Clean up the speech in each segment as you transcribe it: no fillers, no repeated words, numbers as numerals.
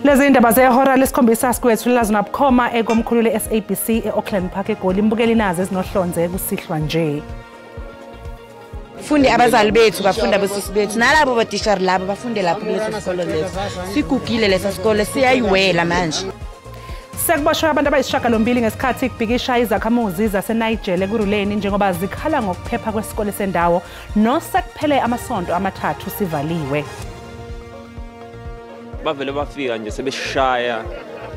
Lezi indaba zehora lesikhombisa sikwethulela zona bukhoma ekomkhulu le-SABC e-Auckland Park eGoli imbukeli inazo ezinohlonze kusihlwa nje. Funde abazali bethu bafunda besisi bethu nalabo batishari labo bafunde lapho kulesi sikole leso. Sigugile lesa sikole siyayiwela manje. Sekuboshwe abantu abayisishiyagalombili ngesikhathi kubhikisha izakhamuzi zaseNiger ekuruleni njengoba zikhala ngokuphepha kwesikole sendawo nosekuphele amasonto amathathu sivaliwe. Bavele bafika nje sebeshaya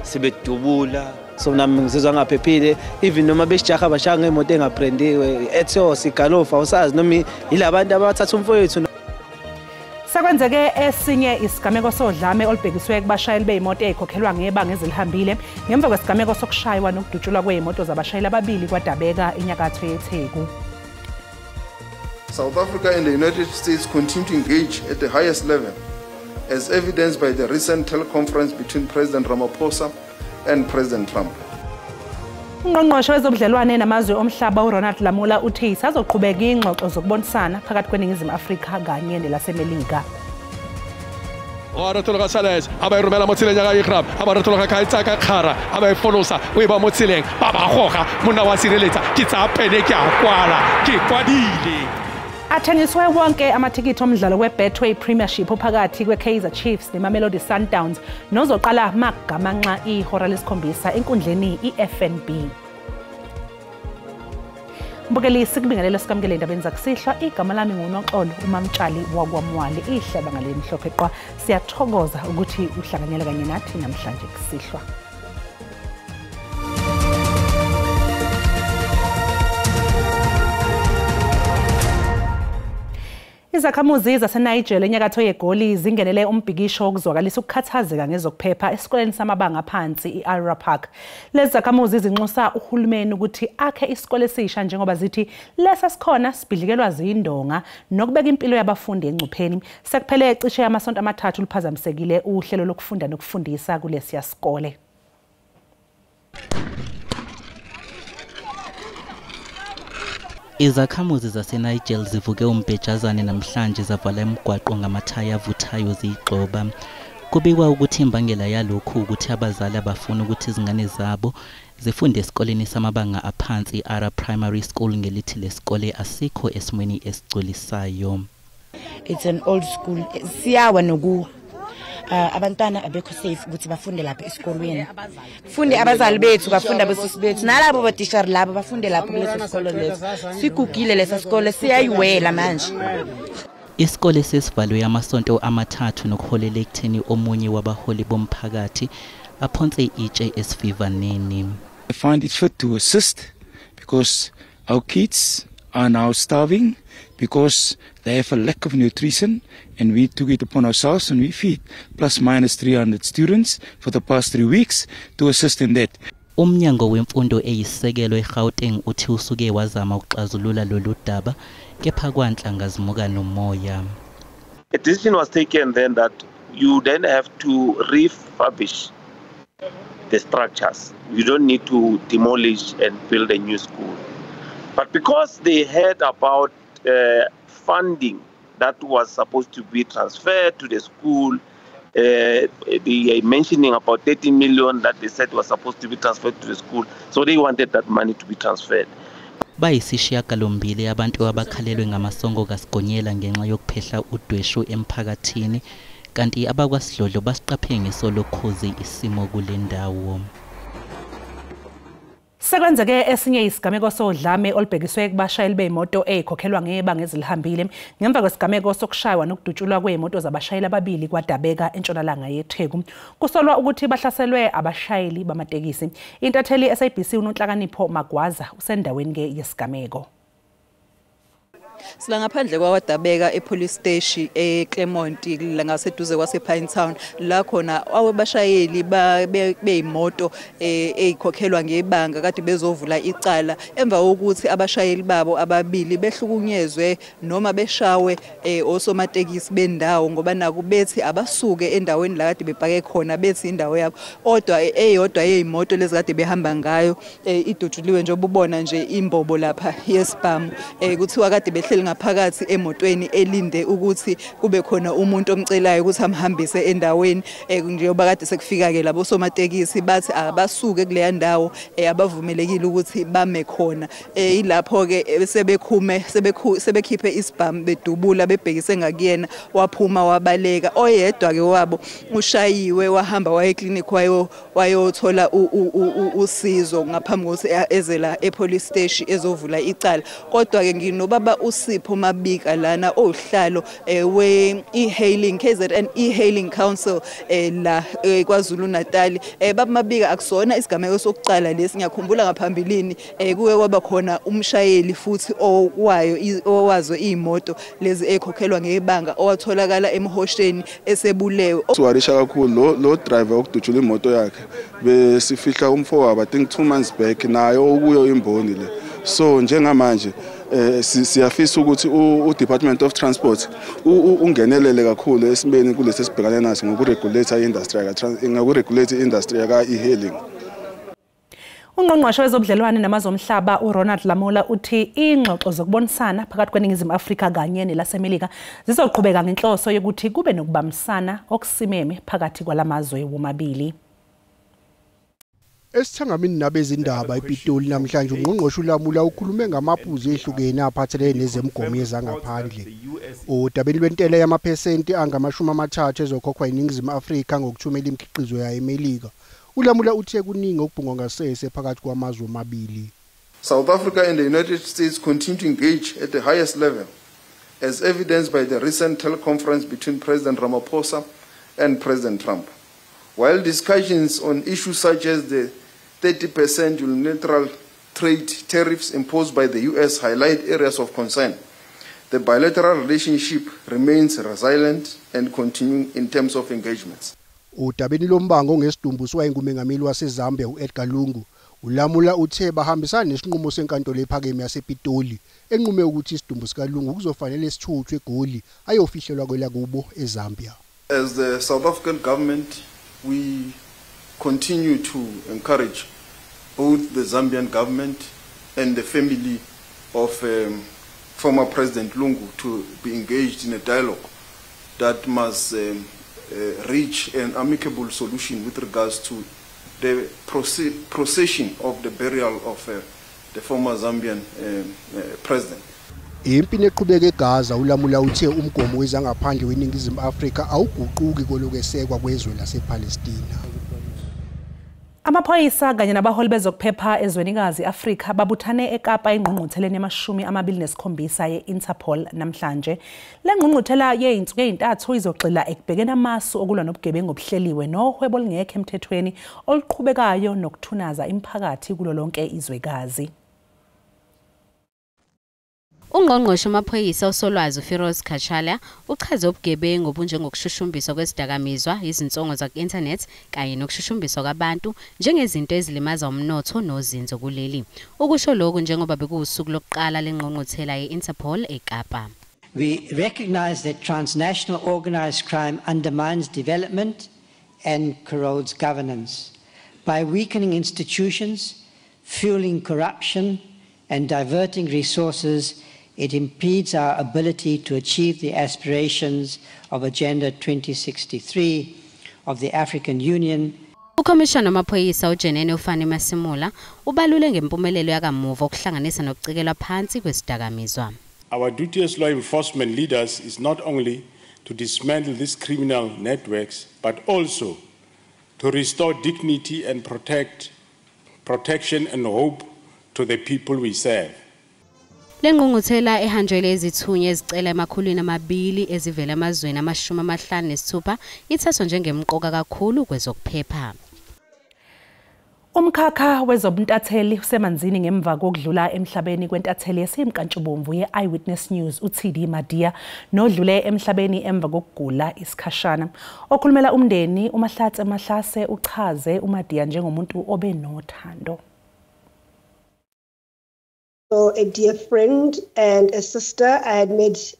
sebedubula so nami ngizizwa ngaphephile even noma beshijaha abashaya ngemoto engaprendiwe etho sigalofa usazi noma yilabantu abathatha umfowethu. Sekwenzeke esinye isigameko sodlame olubhekiswe kubashayeli beimoto ezikhokhelwa ngebanga ezilihambile ngemva kwesigameko sokushaywa nokudutshulwa kweimoto zabashayeli ababili kwaDabeka enyakatho yeTheku. South Africa and the United States continue to engage at the highest level, as evidenced by the recent teleconference between President Ramaphosa and President Trump. Ungqongqoshe wezobudlelwane namazwe omhlaba uRonald Lamula uthi sazoqhubeka ingxoxo zokubonisana phakathi kweNingizimu Afrika kanye nelaseMelika. Abaratologa Sales, abayirumela Motsileng ya Ikrab, abaratologa Kaitsaka Khara, abayifolosa uyiba Motsileng, baba goga monna wa sireletsa ke tsa pene ke a kwala ke kwadile. Athengiswe wonke amathikithi omdlalo weBetway Premiership phakathi kweKaizer Chiefs neMamelodi Sundowns nozoqala magamanxa ihora lesikhombisa enkundleni iFNB. Mbukeli kubingelele sikamkele indabeni zakusihlwa igama lami nguNoxolo uMamtshali wakwamwali ihlaba ngale mhlophe qwa siyathokoza ukuthi uhlanganyela kanye nathi namhlanje kusihlwa. Izakhamuzi zaseNiger enyakatho yeGoli zingenele umbhikisho wokuzwakalisa ukukhathazeka ngezokuphepha esikoleni samabanga aphansi iAra Park. Lezi zakhamuzi zinxusa uhulumeni ukuthi akhe isikole esisha njengoba zithi lesa sikhona sibhidlikelwa zindonga nokubeka impilo yabafundi engcupheni. Sekuphele cishe amasonto amathathu liphazamisekile uhlelo lokufunda nokufundisa kulesi sikole. Izakhamuzi zaseNiger zivuke umbhejazane namhlanje zavala emgwaqo ngamathaya avuthayo zigxoba. Kubikwa ukuthi imbangela yalokhu ukuthi abazali abafuna ukuthi izingane zabo zifunde esikoleni samabanga aphansi iAra Primary School ngelithi lesikole asikho esimweni esigcolisayo. It's an old school. Siyawa noku abantwana abekho safe ukuthi bafunde lapha esikolweni. Funde abazali bethu bafunda besisi bethu nalabo batishari labo bafunde lapho kulesi sikole leso. Sigugile lesa sikole siyayiwela manje. Isikole sesivalwe amasonto amathathu nokuholela ekutheni omunye wabaholi bomphakathi aphonse itshe esivivaneni. I find it fit to assist because our kids are now starving because they have a lack of nutrition, and we took it upon ourselves and we feed plus minus 300 students for the past 3 weeks to assist in that. Umnyango wemfundo eyisekelo eGauteng uthi usuke wazama ukuxazulula lolu daba kepha kwanhlanga zimuka nomoya. A decision was taken then that you then have to refurbish the structures. You don't need to demolish and build a new school. But because they heard about funding that was supposed to be transferred to the school, they are mentioning about 30 million that they said was supposed to be transferred to the school. So they wanted that money to be transferred. Bayisishiyagalombili abantu abakhalelwe ngamasongo kasigonyela ngenxa yokuphehla udweshu emphakathini kanti abakwasidlodlo basiqaphe ngesolokhozi isimo kule ndawo. Sekwenzeke esinye isigameko sodlame olubhekiswe kubashayeli beimoto ezikhokhelwa ngebanga ezilihambile ngemva kwesigameko sokushaywa nokudutshulwa kweimoto zabashayeli ababili kwaDabeka entshonalanga yeTheku. Kusolwa ukuthi bahlaselwe abashayeli bamatekisi. Intatheli SABC uNonhlakanipho Magwaza usendaweni yesigameko. Sila ngaphandle kwaDabeka epolice station eClermont la ngaseduze kwasePinetown la khona abashayeli beimoto ezikhokhelwa ngebanga kade bezovula icala emva kokuthi abashayeli babo ababili behlukunyezwe noma beshawe osomatekisi bendawo ngoba naku bethi abasuke endaweni la kade bepake khona bethi indawo yabo kodwa eyodwa yeimoto lezi kade behamba ngayo idutshuliwe nje ubona nje imbobo lapha yesibhamu kuthiwa kade behleli uhleli ngaphakathi emotweni elinde ukuthi kube khona umuntu omcelayo ukuthi amhambise endaweni njengoba kade sekufika ke labo somatekisi bathi abasuke kuleya ndawo abavumelekile ukuthi bame khona ilapho ke sebekhiphe isibhamu bedubula bebhekise ngakuyena waphuma wabaleka oyedwa ke wabo ushayiwe wahamba waye clinic wayothola usizo ngaphambi kokuthi ezela epolice station ezovula icala kodwa ke nginobaba uSipho Mabika lana ohlalo we e-hailing KZN e-hailing council la kwaZulu Natal baba Mabika akusona isigameko sokuqala lesi ngiyakhumbula ngaphambilini kuke kwaba khona umshayeli futhi owazo imoto lezi ekhokhelwa ngebanga owatholakala emhosheni esebulewe Siwarisha kakhulu lo driver okudutshula imoto yakhe besifihla umfowabo I think 2 months back nayo ukuyo imboni le so njengamanje siyafisa ukuthi uDepartment of Transport ungenelele kakhulu esimeni kulesi sibhekane naso ngokuregulate industry ka e-hailing. Ungqongqoshe wezobudlelwane namazomhlaba uRonald Lamola uthi ingxoxo zokubonisana phakathi kweNingizimu Afrika kanye nelaseMelika zizoqhubeka ngenhloso yokuthi kube nokubambisana okusimeme phakathi kwalamazwe womabili. Esithangamini nabezindaba ePitoli namhlanje ungqongqoshe uLamula ukhulume ngamaphuzu ehlukene aphathelene nezemgomo yezangaphandle. Odabeni lwentela yamaphesenti angama-30 ezokhokhwa iNingizimu Afrika ngokuthumela imikhiqizo yayo eMelika. uLamula uthe kuningi okubhungwa ngasese phakathi kwamazwe omabili. South Africa and the United States continue to engage at the highest level, as evidenced by the recent teleconference between President Ramaphosa and President Trump. While discussions on issues such as the 30% unilateral trade tariffs imposed by the US highlight areas of concern, the bilateral relationship remains resilient and continuing in terms of engagements. Udabeni lombango ngesidumbu sowayengumengameli waseZambia uEdgar Lungu, uLamula uthe bahambisana nesinqumo senkantolo ephakeme yasePitoli enqume ukuthi isidumbu sikaLungu kuzofanele sithuthwe eGoli ayofihlelwa kwela kubo eZambia. As the South African government, we continue to encourage both the Zambian government and the family of former President Lungu to be engaged in a dialogue that must reach an amicable solution with regards to the procession of the burial of the former Zambian president. Impini eqhubeka eGaza uLamula uthe umgomo wezangaphandle weNingizimu Afrika awuguquki kolokwesekwa kwezwe lasePalestina. Amaphoyisa kanye nabaholi bezokuphepha ezwenikazi Afrika babuthane eKapa engqungqutheleni yama-27 ye-Interpol namhlanje. Le ngqungquthela yey'nsuku ey'ntathu izogxila ekubhekeni amasu okulwa nobugebengu obuhleliwe nohwebo olungekho emthethweni oluqhubekayo nokuthunaza imiphakathi kulo lonke izwekazi. Ungqongqoshe wamaphoyisa uSolwazi Firoz Kachala uchaze ubugebengu obunjengokushushumbiswa kwezidakamizwa, izinsongo zaku-internet kanye nokushushumbiswa kwabantu njengezinto ezilimaza umnotho nozinzo kuleli. Ukusho lokhu njengoba bekuwusuku lokuqala lengqungquthela ye-Interpol eKapa. We recognize that transnational organized crime undermines development and corrodes governance by weakening institutions, fueling corruption and diverting resources. It impedes our ability to achieve the aspirations of Agenda 2063 of the African Union. Ukhomishana wamaphoyisa uJenene Ufani Masimula ubalule ngempumelelo yakamuva okuhlanganisa nokucikelwa phansi kwesidakamizwa. Our duty as law enforcement leaders is not only to dismantle these criminal networks, but also to restore dignity and protection and hope to the people we serve. Lengqungquthela ehanjelwe izithunywa ezicela emakhulwini amabili ezivela emazweni ama-56 ithathwa njengemqoka kakhulu kwezokuphepha. Umkhakha wezobuntatheli usemanzini ngemva kokudlula emhlabeni kwentatheli yesimkantshubomvu ye-Eyewitness News uTD Madia nodlule emhlabeni emva kokugula isikhashana. Okhulumela umndeni uMahlatse Mahlase uchaze uMadia njengomuntu obenothando. So a dear friend and a sister. I had met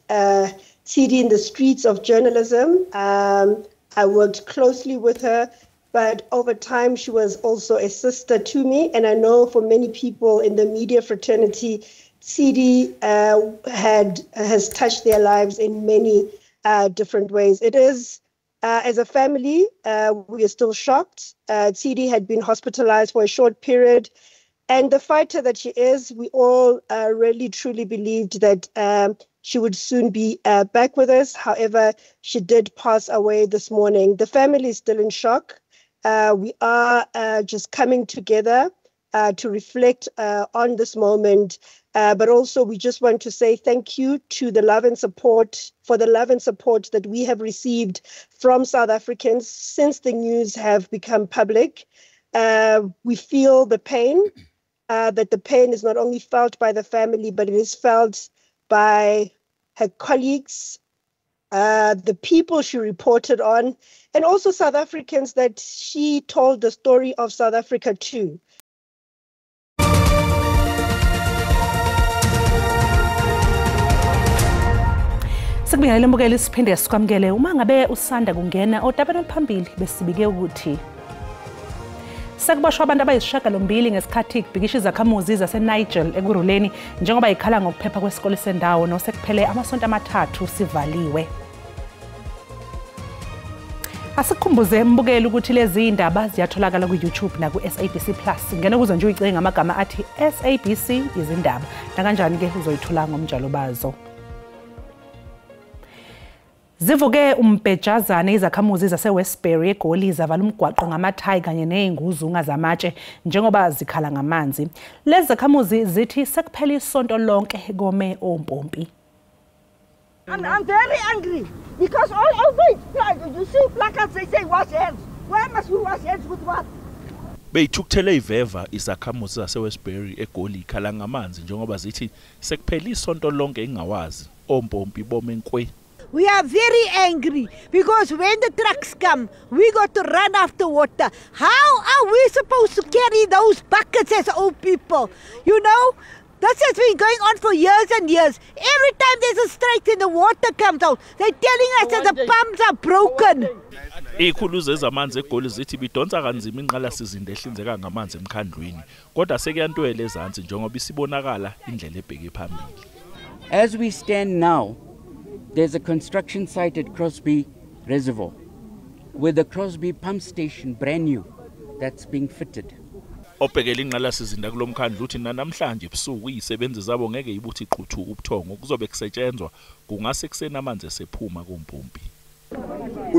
TD in the streets of journalism. I worked closely with her, but over time she was also a sister to me. And I know for many people in the media fraternity, Tsidi has touched their lives in many different ways. It is, as a family, we are still shocked. Tsidi had been hospitalized for a short period. And the fighter that she is, we all really truly believed that she would soon be back with us. However, she did pass away this morning. The family is still in shock. We are just coming together to reflect on this moment. But also, we just want to say thank you to the love and support, for the love and support that we have received from South Africans since the news have become public. We feel the pain. That the pain is not only felt by the family, but it is felt by her colleagues, the people she reported on, and also South Africans that she told the story of South Africa to. Sikubingelele mbukeli siphinde sikwamukele uma ngabe usanda kungena otabeni phambili besibike ukuthi sekuboshwa abantu abayisishiyagalombili ngesikhathi kubhikisha izakhamuzi zaseNiger ekuruleni njengoba ikhala ngokuphepha kwesikole sendawo nosekuphele amasonto amathathu sivaliwe. Asikhumbuze mbukeli ukuthi lezi indaba ziyatholakala ku-YouTube na ku-SABC Plus. Ngena kuzo nje uyicinge ngamagama athi SABC izindaba. Nakanjani ke uzoyithola ngomnjalo bazo. Zivuke umbhejazane izakhamuzi zaseWestbury eGoli zavala umgwaqo ngamathayi kanye nezinguzunga zamatshe njengoba zikhala ngamanzi. Lezi zakhamuzi zithi sekuphela isonto lonke kome ompompi. I'm very angry because all over it, you see placards, they say wash hands. Where must we wash hands with what? Beyithukuthele iveva izakhamuzi zaseWestbury eGoli ikhala ngamanzi njengoba zithi sekuphela isonto lonke ingawazi ompompi bomenkwe. We are very angry because when the trucks come, we got to run after water. How are we supposed to carry those buckets as old people? You know, this has been going on for years and years. Every time there's a strike and the water comes out, they're telling us that the pumps are broken. Ikhuluze zamanzi eGoli zithi bidonsa kanzima inqalasizinda ehlinzeka ngamanzi emkhandlweni. Kodwa sekuyantwele ezantsi njengoba isibonakala indlela ebheke phambili. As we stand now, there's a construction site at Crosby Reservoir with the Crosby pump station brand new that's being fitted. Obhekela inqalasizinda kulomkhandlu uthi namhlanje ebusuku izisebenzi zabo ngeke ibuthi iqhuthu ubuthongo kuzobe kusetshenzwa kungase kusenamanzi esephuma kumpompi.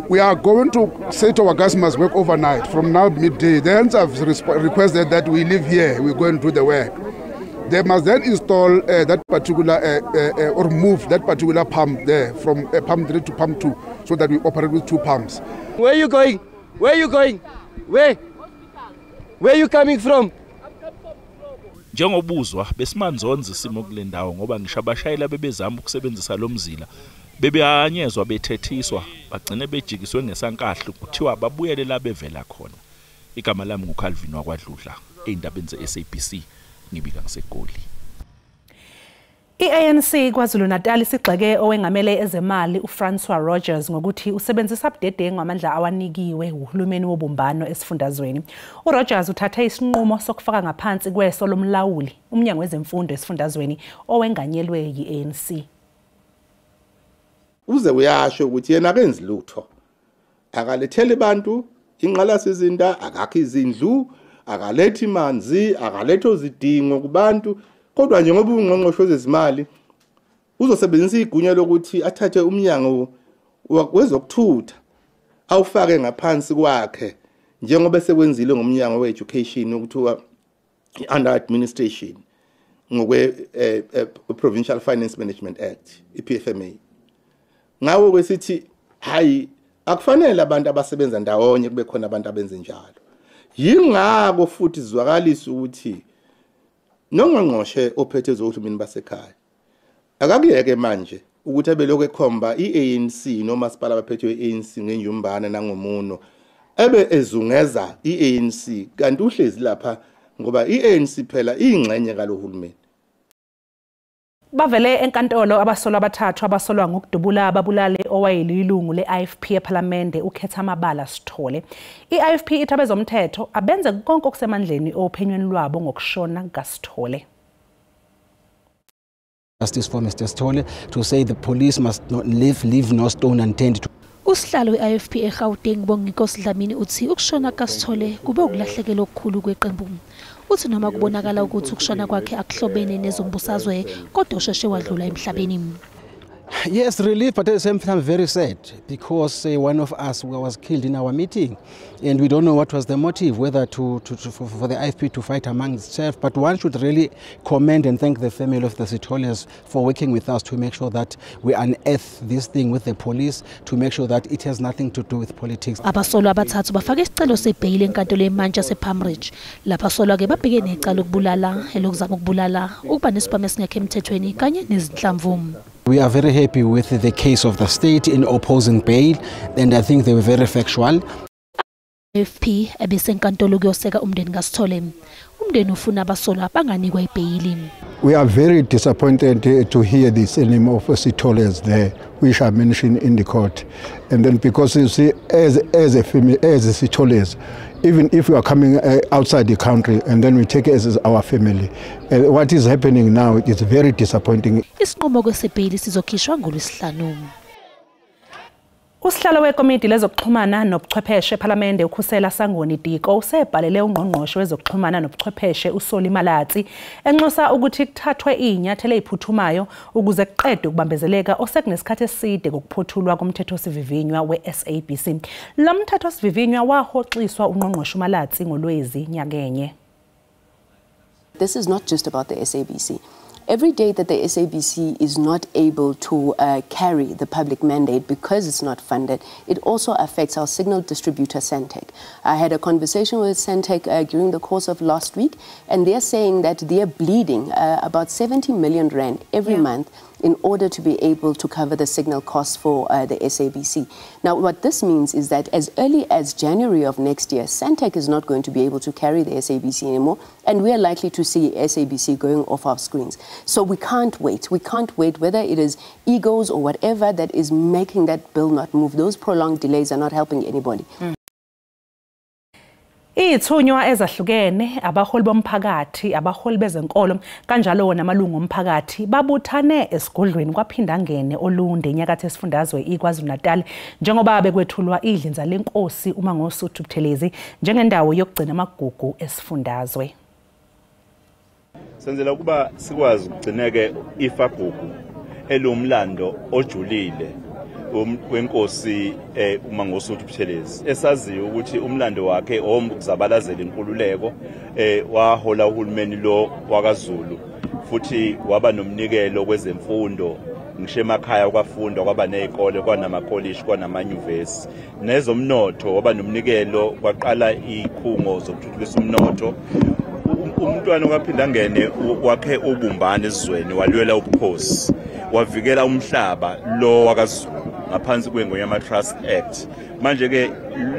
We are going to say to our customers work overnight from now midday. The ends have requested that we live here, we go and do the work. They must then install that particular or move that particular pump there from pump 3 to pump 2 so that we operate with 2 pumps. Where are you going? Where are you going? Where are you coming from? Njengobuzwa besimanzonzi simo kule ndawo ngoba ngisho abashayeli bebezama ukusebenzisa lo mzila bebeyanyezwa bethethiswa bagcine bejikiswe ngesankahlu kuthiwa babuyele la bevela khona. Igama lami nguCalvin wakwaDludla eindabeni zeSABC. Ngibika ngiseGoli. I-ANC KwaZulu-Natal isigxeke owengamele ezemali uFrancois Rogers ngokuthi usebenzisa ubudedengu ngamandla awanikiwe uhulumeni wobumbano esifundazweni. uRogers uthathe isinqumo sokufaka ngaphansi kweso lomlawuli umnyango wezemfundo esifundazweni owenganyelwe yi-ANC. Uze uyasho ukuthi yena akenzi lutho. Akalethele abantu inqalasizinda, akakho izindlu, akalethi manzi, akaletho zidingo kubantu. Kodwa njengoba ungqongqoshe wezezimali uzosebenzisa igunya lokuthi athathe umnyango wezokuthutha awufake ngaphansi kwakhe njengoba sekwenzile ngomnyango weeducation okuthiwa under administration ngokwe Provincial Finance Management Act iPFMA. Ngawo kwesithi hayi akufanele abantu abasebenza ndawonye kube khona abantu abenze njalo. Yingako futhi izwakalisa ukuthi nongqongqoshe ophethe zohulumeni basekhaya akakuyeke manje ukuthi abeloko ekhomba iANC nomasipala abaphethe iANC ngenjumbana nangomuno ebe ezungeza iANC kanti uhlezi lapha ngoba iANC phela ingxenye kalohulumeni. Bavele enkantolo abasolwa abathathu abasolwa ngokudubula ababulale owayelilungu leIFP eParliamente uKhethamabala Sithole. iIFP ithabezomthetho abenze konke okusemandleni ophenyweni lwabo ngokushona kaSithole. Justice for Mr. Sithole to say the police must not leave no stone unturned. Usihlalo we-IFP eGauteng Bongikosi Dlamini uthi ukushona kaSithole kube ukulahlekela okukhulu kweqembu. Uthi noma kubonakala ukuthi ukushona kwakhe akuhlobene nezombusazwe kodwa usheshe wadlula emhlabeni. Yes, relief, but at the same time very sad because one of us was killed in our meeting and we don't know what was the motive, whether for the IFP to fight among itself. But one should really commend and thank the family of the Sitholes for working with us to make sure that we unearth this thing with the police, to make sure that it has nothing to do with politics. Abasolwa abathathu bafake isicelo sebhayili enkantolo yemantshi yasePalm Ridge. Lapha asolwa ke babheke necala lokubulala, elokuzama ukubulala, ukuba nesibhamu esingekho emthethweni kanye nezinhlamvu. We are very happy with the case of the state in opposing bail, and I think they were very factual. IFP ebesenkantolo kuyoseka umndeni kaSithole. Umndeni ufuna abasolwa banganikwa ibhayili. We are very disappointed to hear this name of Sitholes there, which are mentioned in the court. And then because you see, as a family, as a Sitholes, even if we are coming outside the country and then we take it as our family, what is happening now is very disappointing. Isinqumo kwesebhayili sizokhishwa ngoLwesihlanu. Usihlalo wekomiti lezokuxhumana nobuchwepheshe ePhalamende uKhusela Sangoni Diko usebhalele ungqongqoshe wezokuxhumana nobuchwepheshe uSoli Malatsi enxusa ukuthi kuthathwe inyathelo eziphuthumayo ukuze kuqedwe ukubambezeleka osekunesikhathi eside kokuphothulwa komthethosivivinywa weSABC. Lo mthethosivivinywa wahoxiswa ungqongqoshe uMalatsi ngoLwezi nyakenye. This is not just about the SABC. Every day that the SABC is not able to carry the public mandate because it's not funded, it also affects our signal distributor, Sentech. I had a conversation with Sentech during the course of last week, and they're saying that they're bleeding about 70 million rand every month in order to be able to cover the signal costs for the SABC. Now, what this means is that as early as January of next year, Sentech is not going to be able to carry the SABC anymore, and we are likely to see SABC going off our screens. So we can't wait. We can't wait, whether it is egos or whatever that is making that bill not move. Those prolonged delays are not helping anybody. Ithunywa ezahlukene abaholi bomphakathi abaholi bezenkolo kanjalo namalungu omphakathi babuthane esigodlweni kwaphinda ngene Olunde enyakatho esifundazwe iKwaZulu-Natal njengoba bekwethulwa idlinza lenkosi uMangosuthu Buthelezi njengendawo yokugcina amagugu esifundazwe. Senzela kuba sikwazi ukugcineke ifagugu elumlando ojulile wenkosi uMangosuthu Buthelezi esaziyo ukuthi umlando wakhe owokuzabalazela inkululeko wahola uhulumeni lo wakaZulu futhi waba nomnikelo kwezemfundo ngisho emakhaya kwafundwa kwaba nezikole kwanamakolleji kwanamanyuvesi nezomnotho waba nomnikelo kwaqala ikhungo zokuthuthukisa umnotho. Umntwana kwaphinda ngene wakhe ubumbane esizweni walwela ubukhosi wavikela umhlaba lo wakaZulu ngaphansi kweNgonyama Trust Act. Manje ke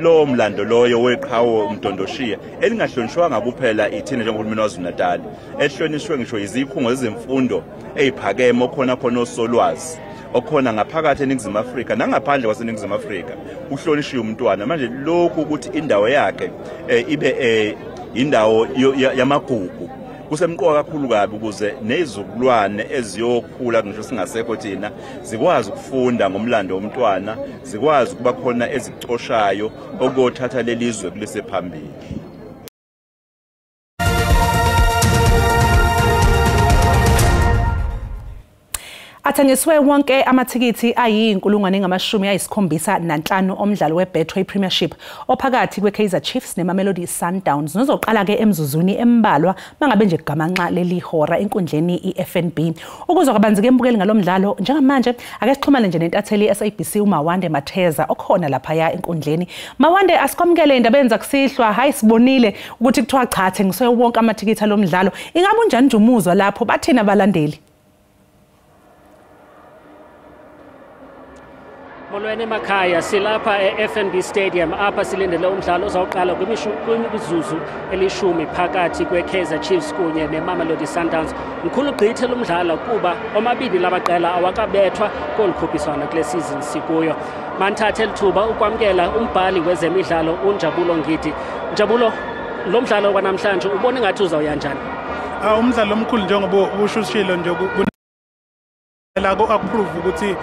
lo mlando loyo weqhawe uMdondoshiya elingahlonishwanga kuphela ithina njengohulumeni waZulu-Natal ehlonishwe ngisho izikhungo zezemfundo eziphakeme okhona osolwazi okhona ngaphakathi eNingizimu Afrika nangaphandle kwaseNingizimu Afrika uhlonishwe umntwana. Manje lokhu ukuthi indawo yakhe ibe indawo yamagugu kusemqoka kakhulu kabi ukuze nezizukulwane eziyokhula ngisho singasekho thina zikwazi ukufunda ngomlando womntwana, zikwazi kuba khona ezicoshayo okuthatha lelizwe kulise phambili. Athengiswe wonke amathikithi ayi-175 omdlalo weBetway Premiership ophakathi kweKaizer Chiefs neMamelodi Sundowns nozoqala ke emzuzwini embalwa mangabe nje gamanxa leli hora enkundleni iFNB. Ukuzwa kabanzi ke mbukeli ngalomdlalo njengamanje ake sixhumane nje nentatheli yeSABC uMawande Matheza okhona lapha ya enkundleni. Mawande, asikwamukele indaba yenza kusihlwa. Hayi sibonile ukuthi kuthiwa cha athengiswe wonke amathikithi alomdlalo. Ingabe unjani nje umuzwa lapho bathina abalandeli? Molweni emakhaya silapha eFNB Stadium apha silindele umdlalo ozawuqala kwimizuzu elishumi phakathi kweKaizer Chiefs kunye neMamelodi Sundowns. Mkhulu gqithe lomdlalo kuba omabili labaqela awakabethwa kolukhuphiswana kule season sikuyo. Manthathe lithuba ukwamkela umbhali wezemidlalo uNjabulo Ngidi. Njabulo, lo mdlalo kwanamhlanje ubone ngathi uzawuya njani? Umdlalo omkhulu njengoba ushushilo nje la ku-approve ukuthi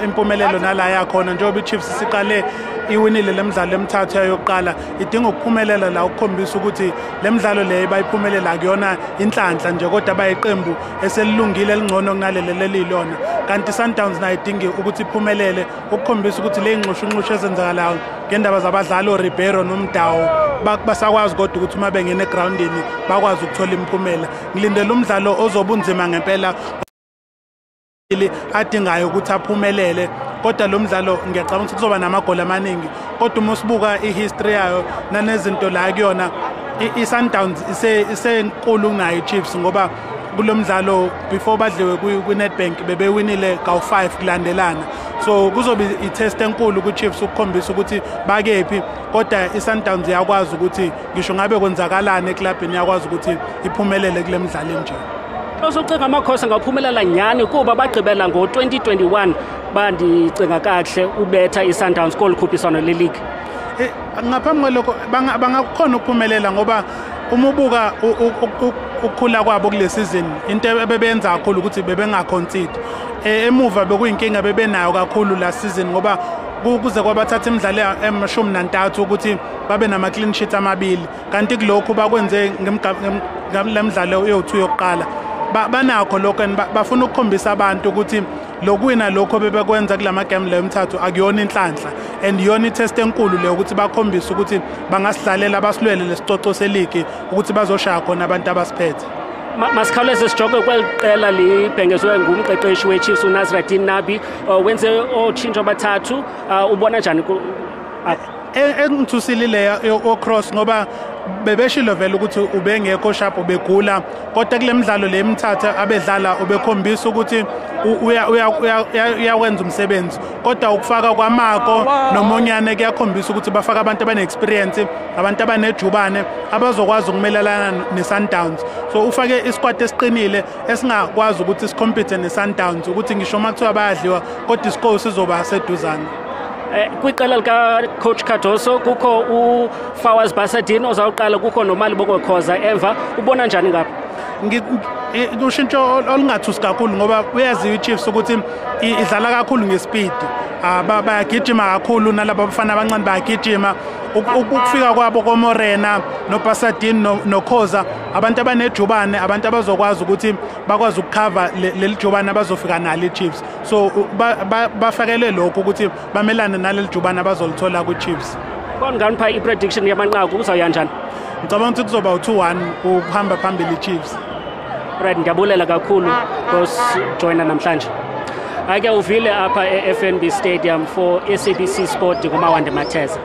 impumelelo nala yakhona njengoba i-Chiefs siqale iwinile lemidlalo emithathu yokuqala idinga ukuphumelela la ukukhombisa ukuthi lemidlalo leyo bayiphumelela akuyona inhlanhla nje kodwa bayiqembu eselilungile elingcono kunalelo lelilona kanti Sundowns nayo idinga ukuthi iphumelele ukukhombisa ukuthi le ngxushunxushu ezenzakalayo ngendaba zabadlali oRibeiro noMdawo basakwazi kodwa ukuthi uma bengena egroundini bakwazi ukuthola imphumela ngilindele umdlalo ozobunzima ngempela adingayo ukuthi aphumelele kodwa lo mdlalo ngiyacabanga ukuthi kuzoba namagoli amaningi kodwa uma usibuka ihistory yayo nanezinto la kuyona iSundowns isenkulu kunayo iChiefs ngoba kulo mdlalo before badliwe kwiNedbank bebewinile ka5 kulandelana so kuzobe itest enkulu kuChiefs ukukhombisa ukuthi bakephi kodwa iSundowns yakwazi ukuthi ngisho ngabe kwenzakalana eklabhini yakwazi ukuthi iphumelele kule midlalo enje. Usucinga amakhosi ngaphumelela nyani kuba bagqibela ngo2021 bandicinga kahle ubetha iSundowns kolukhuphiswano leleague. Ngaphambi kwalokho bangakhona ukuphumelela ngoba uma ubuka ukukhula kwabo kule season into ebebenza kakhulu ukuthi bebengaconcede emuva bekuyinkinga bebenayo kakhulu la season ngoba kuze kwabathatha imidlalo em13 ukuthi babe nama clean sheets amabili kanti kulokho bakwenze ngemidlalo yo2 yokuqala banakho lokho bafuna ukukhombisa abantu ukuthi lokuwina lokho bebekwenza kulama game leyo emithathu akuyona inhlanhla and yona itest enkulu leyo ukuthi bakhombise ukuthi bangasidlalela abasilwele lesicoco seleague ukuthi bazoshaya khona abantu abasiphethe. Masikhawuleze sijoke kweliqela libhengezwe ngumqeqeshi weChiefs uNazraddin Nabi wenze otshintsho abathathu ubona njani engithusile leya ocross ngoba bebeshilo vele ukuthi ubengekho sharp ubegula kodwa kule midlalo le emithathu abedlala ubekhombisa ukuthi uyawenza umsebenzi kodwa ukufaka kwaMako noMonyane kuyakhombisa ukuthi bafaka abantu abane-experience abantu abanejubane abazokwazi ukumelelana neSundowns so ufake isquad esiqinile esingakwazi ukuthi sicompete neSundowns ukuthi ngisho uma kuthiwa bayadliwa kodwa iscore sizoba seduzane. Kwiqela lika coach Cardoso kukho uFawaz Basadin ozawuqala kukho noMaliboko Khoza emva ubona njani ngapha? Ushintsho olungathusi kakhulu ngoba uyaziwa iChiefs ukuthi idlala kakhulu ngespeed bayagijima kakhulu nalabo abafana abancane bayagijima ukufika kwabo koMorena noBasadin noKhoza abantu abanejubane abantu abazokwazi ukuthi bakwazi ukucover leli jubane abazofika nalo iChiefs so bafakelwe lokho ukuthi bamelane naleli jubane abazolithola kuChiefs. Kongani pha iprediction yamanqaku uzawuya njani? Ngicabanga ukuthi kuzoba u2-1 ukuhamba phambili iChiefs. Right, ngiyabulela kakhulu joina namhlanje. Ake uvile apha eFNB Stadium for SABC Sport kuMawande Matheza.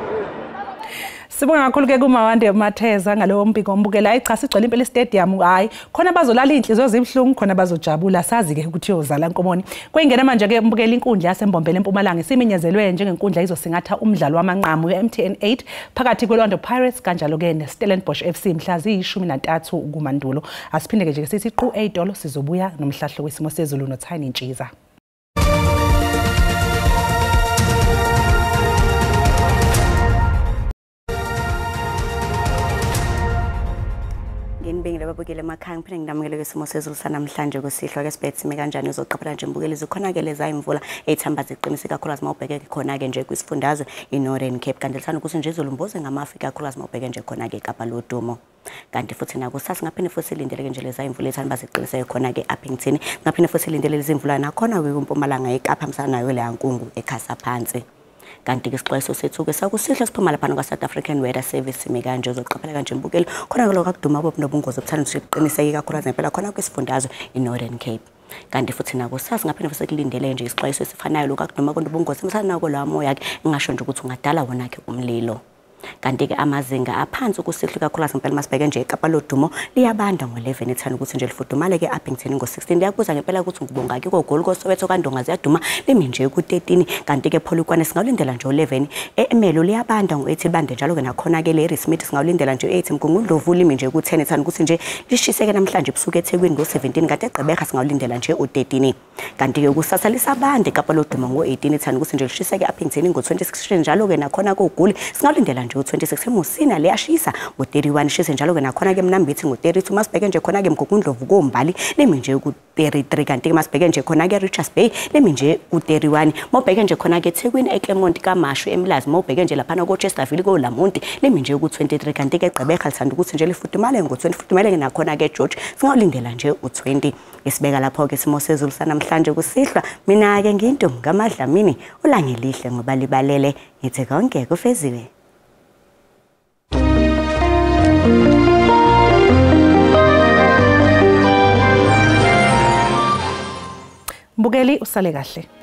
Sibonga kakhulu ke kuMawande Matheza ngalowo mbiko ombukela cha sigcwele impela stadium hayi khona bazolala inhliziyo zibhlungu khona bazojabula sazi ke ukuthi uyozala Nkomoni kwengena manje ke umbukela inkundla yaseMbombela eMpumalanga isiminyezelwe njengenkundla izosingatha umdlalo wamanqamu weMTN 8 phakathi kweLorlando Pirates kanjalo ke neStellenbosch FC mhla ziyi13 kuMandulo asiphinde ke sithi qhu 8 dolo sizobuya nomhlahlo wesimo sezulu noThini Ntshiza. Nginibingile babukele emakhaya ngiphinde ngidamukele kwesimo sezulu sanamhlanje kusihlwa ke sibethe sime kanjani uzoqaphela nje imbukeli zikhona ke leza imvula ezithamba ziqinisa kakhulu mawubheke khona ke nje kwisifundazwe iNorthern Cape kanti lithanda ukuthi nje izulu mboze ngamaAfrika kakhulu mawubheke nje khona ke eKapa lodumo kanti futhi nakusasa ngaphinde futhi silindele ke nje leza imvula ezithanda baziqinisa khona ke eAppington ngaphinde futhi silindele lezi imvula nakhona ke kuMpumalanga eKapa msana nayo le yankungu ekhasa phansi. Kanti ke isixwayiso sethu ke sakusihle siphuma lapha noSouth African Weather Service sime kanje uzoqaphela kanje imbukeli khona ke lokho akuduma bobu nobungozi obuthanda ukuqiniseka kakhulu ngempela khona kwisifundazwe iNorthern Cape kanti futhi nakusasa ngaphinde futhi kulindele nje isixwayiso esifanayo lokho akuduma konobungozi msana nako la moya ke ngisho nje ukuthi ungadala wona ke umlilo. Kanti ke amazinga aphansi kusihle kakhulu ngempela masibheke nje eKapa lodumo liyabanda ngo11 ethana ukuthi nje lifudumale ke Appington ngo16 liyakuza ngempela ukuthi ngibonga ke koGoli koSoweto kaNdonga ziyaduma limi nje ku13 kanti ke Polokwane singawulindela nje 11 eMelo liyabanda ngo8 bande njalo ke nakhona ke le Smith singawulindela nje 8 Mgungundlovu limi nje ku10 ethana ukuthi nje lishiseke namhlanje ebusuku eThekwini ngo17 kanti eGqeberha singawulindela nje u13 kanti ke kusasa lisabande eKapa lodumo ngo18 ethana ukuthi nje lishiseke Appington ngo26 njalo ke nakhona koGoli singawulindela nje u26 eMusina liyashisa ngo31 shise njalo ke nakhona ke Mnambithi ngo32 masibheke nje khona ke Mgugundlovu koMbali lemi nje ku33 kanti ke masibheke nje khona ke Richards Bay lemi nje ku31 mobheke nje khona ke Thekwini eClermont kaMashu eMlazi mobheke nje lapha ko Chesterfield ko Lamonti lemi nje ku23 kanti ke Gqeberha lithanda ukuthi nje lifudumale ngo20 fudumale nakhona ke George singawulindela nje u20 isibeka lapho ke isimo sezulu sanamhlanje kusihlwa mina ke nginto ngamadlamini ulangelihle ngoba libalele ngithi konke kufeziwe Mbukeli usale kahle.